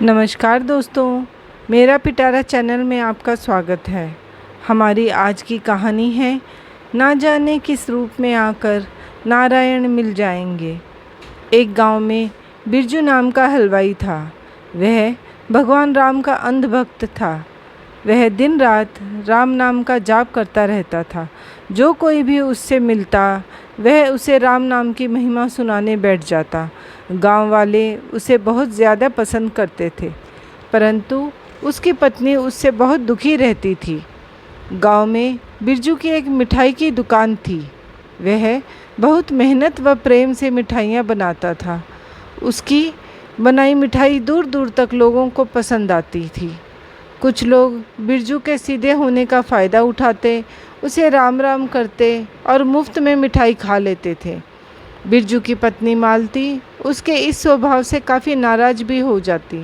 नमस्कार दोस्तों, मेरा पिटारा चैनल में आपका स्वागत है। हमारी आज की कहानी है ना जाने किस रूप में आकर नारायण मिल जाएंगे। एक गांव में बिरजू नाम का हलवाई था। वह भगवान राम का अंध भक्त था। वह दिन रात राम नाम का जाप करता रहता था। जो कोई भी उससे मिलता वह उसे राम नाम की महिमा सुनाने बैठ जाता। गांव वाले उसे बहुत ज़्यादा पसंद करते थे, परंतु उसकी पत्नी उससे बहुत दुखी रहती थी। गांव में बिरजू की एक मिठाई की दुकान थी। वह बहुत मेहनत व प्रेम से मिठाइयाँ बनाता था। उसकी बनाई मिठाई दूर दूर तक लोगों को पसंद आती थी। कुछ लोग बिरजू के सीधे होने का फ़ायदा उठाते, उसे राम राम करते और मुफ्त में मिठाई खा लेते थे। बिरजू की पत्नी मालती उसके इस स्वभाव से काफ़ी नाराज़ भी हो जाती।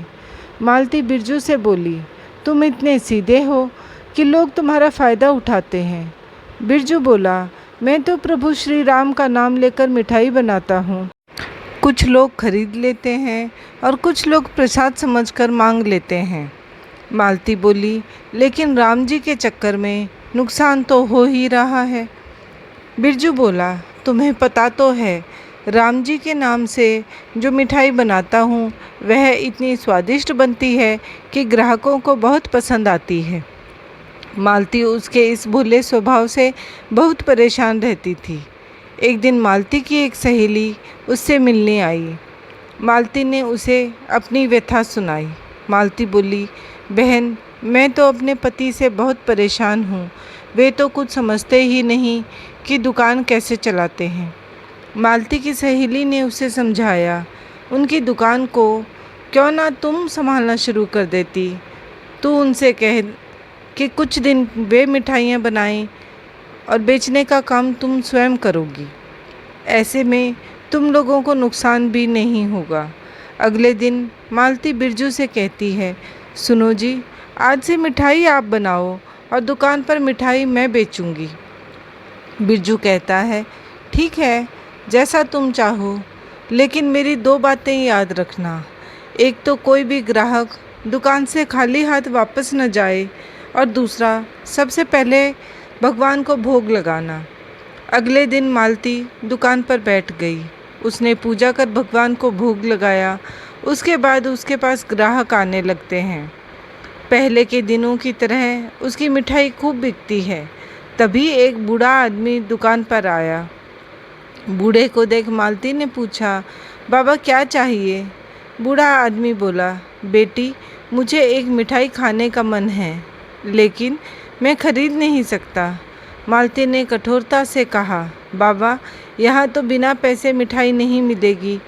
मालती बिरजू से बोली, तुम इतने सीधे हो कि लोग तुम्हारा फ़ायदा उठाते हैं। बिरजू बोला, मैं तो प्रभु श्री राम का नाम लेकर मिठाई बनाता हूँ। कुछ लोग खरीद लेते हैं और कुछ लोग प्रसाद समझकर मांग लेते हैं। मालती बोली, लेकिन राम जी के चक्कर में नुकसान तो हो ही रहा है। बिरजू बोला, तुम्हें पता तो है राम जी के नाम से जो मिठाई बनाता हूँ वह इतनी स्वादिष्ट बनती है कि ग्राहकों को बहुत पसंद आती है। मालती उसके इस भोले स्वभाव से बहुत परेशान रहती थी। एक दिन मालती की एक सहेली उससे मिलने आई। मालती ने उसे अपनी व्यथा सुनाई। मालती बोली, बहन, मैं तो अपने पति से बहुत परेशान हूँ। वे तो कुछ समझते ही नहीं कि दुकान कैसे चलाते हैं। मालती की सहेली ने उसे समझाया, उनकी दुकान को क्यों ना तुम संभालना शुरू कर देती। तू उनसे कह कि कुछ दिन वे मिठाइयाँ बनाएं और बेचने का काम तुम स्वयं करोगी। ऐसे में तुम लोगों को नुकसान भी नहीं होगा। अगले दिन मालती बिरजू से कहती है, सुनो जी, आज से मिठाई आप बनाओ और दुकान पर मिठाई मैं बेचूंगी। बिरजू कहता है, ठीक है, जैसा तुम चाहो, लेकिन मेरी दो बातें याद रखना। एक तो कोई भी ग्राहक दुकान से खाली हाथ वापस न जाए, और दूसरा, सबसे पहले भगवान को भोग लगाना। अगले दिन मालती दुकान पर बैठ गई। उसने पूजा कर भगवान को भोग लगाया। उसके बाद उसके पास ग्राहक आने लगते हैं। पहले के दिनों की तरह उसकी मिठाई खूब बिकती है। तभी एक बूढ़ा आदमी दुकान पर आया। बूढ़े को देख मालती ने पूछा, बाबा क्या चाहिए? बूढ़ा आदमी बोला, बेटी, मुझे एक मिठाई खाने का मन है, लेकिन मैं खरीद नहीं सकता। मालती ने कठोरता से कहा, बाबा, यहाँ तो बिना पैसे मिठाई नहीं मिलेगी।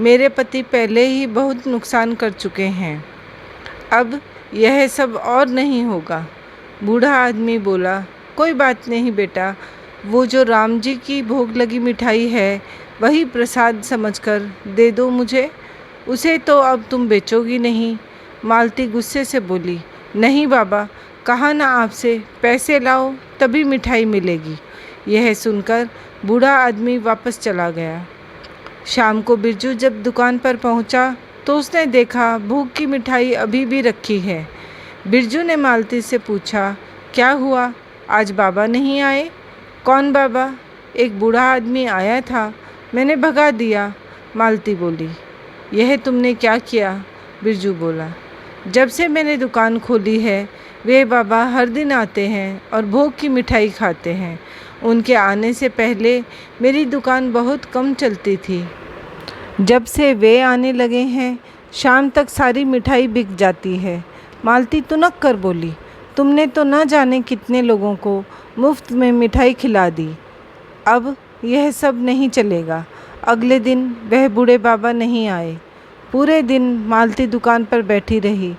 मेरे पति पहले ही बहुत नुकसान कर चुके हैं। अब यह सब और नहीं होगा। बूढ़ा आदमी बोला, कोई बात नहीं बेटा, वो जो राम जी की भोग लगी मिठाई है वही प्रसाद समझकर दे दो मुझे। उसे तो अब तुम बेचोगी नहीं। मालती गुस्से से बोली, नहीं बाबा, कहा ना आपसे, पैसे लाओ तभी मिठाई मिलेगी। यह सुनकर बूढ़ा आदमी वापस चला गया। शाम को बिरजू जब दुकान पर पहुंचा तो उसने देखा भोग की मिठाई अभी भी रखी है। बिरजू ने मालती से पूछा, क्या हुआ, आज बाबा नहीं आए? कौन बाबा? एक बूढ़ा आदमी आया था, मैंने भगा दिया। मालती बोली, यह तुमने क्या किया? बिरजू बोला, जब से मैंने दुकान खोली है वे बाबा हर दिन आते हैं और भोग की मिठाई खाते हैं। उनके आने से पहले मेरी दुकान बहुत कम चलती थी। जब से वे आने लगे हैं शाम तक सारी मिठाई बिक जाती है। मालती तुनक कर बोली, तुमने तो न जाने कितने लोगों को मुफ्त में मिठाई खिला दी। अब यह सब नहीं चलेगा। अगले दिन वह बूढ़े बाबा नहीं आए। पूरे दिन मालती दुकान पर बैठी रही।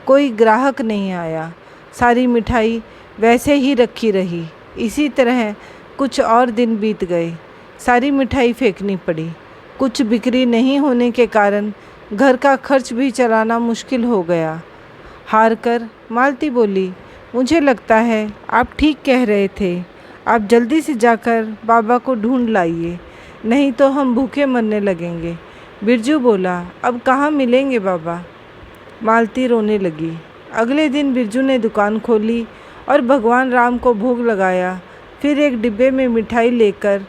कोई ग्राहक नहीं आया। सारी मिठाई वैसे ही रखी रही। इसी तरह कुछ और दिन बीत गए। सारी मिठाई फेंकनी पड़ी। कुछ बिक्री नहीं होने के कारण घर का खर्च भी चलाना मुश्किल हो गया। हार कर मालती बोली, मुझे लगता है आप ठीक कह रहे थे। आप जल्दी से जाकर बाबा को ढूंढ लाइए, नहीं तो हम भूखे मरने लगेंगे। बिरजू बोला, अब कहाँ मिलेंगे बाबा? मालती रोने लगी। अगले दिन बिरजू ने दुकान खोली और भगवान राम को भोग लगाया। फिर एक डिब्बे में मिठाई लेकर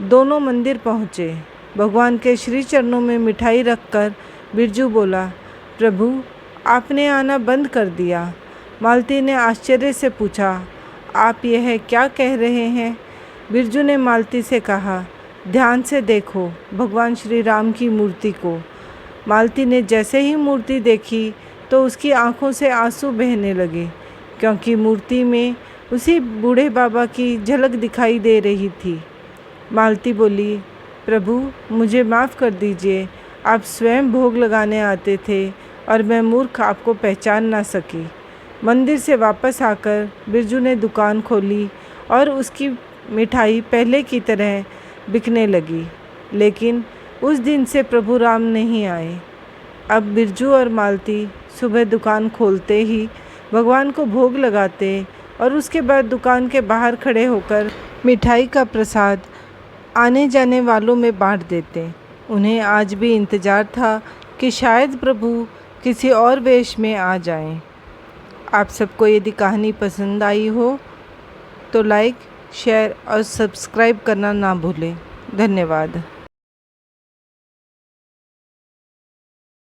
दोनों मंदिर पहुँचे। भगवान के श्री चरणों में मिठाई रखकर बिरजू बोला, प्रभु आपने आना बंद कर दिया। मालती ने आश्चर्य से पूछा, आप यह क्या कह रहे हैं? बिरजू ने मालती से कहा, ध्यान से देखो भगवान श्री राम की मूर्ति को। मालती ने जैसे ही मूर्ति देखी तो उसकी आंखों से आंसू बहने लगे, क्योंकि मूर्ति में उसी बूढ़े बाबा की झलक दिखाई दे रही थी। मालती बोली, प्रभु मुझे माफ़ कर दीजिए, आप स्वयं भोग लगाने आते थे और मैं मूर्ख आपको पहचान ना सकी। मंदिर से वापस आकर बिरजू ने दुकान खोली और उसकी मिठाई पहले की तरह बिकने लगी। लेकिन उस दिन से प्रभु राम नहीं आए। अब बिरजू और मालती सुबह दुकान खोलते ही भगवान को भोग लगाते और उसके बाद दुकान के बाहर खड़े होकर मिठाई का प्रसाद आने जाने वालों में बांट देते। उन्हें आज भी इंतज़ार था कि शायद प्रभु किसी और वेश में आ जाएं। आप सबको यदि कहानी पसंद आई हो तो लाइक, शेयर और सब्सक्राइब करना ना भूलें। धन्यवाद।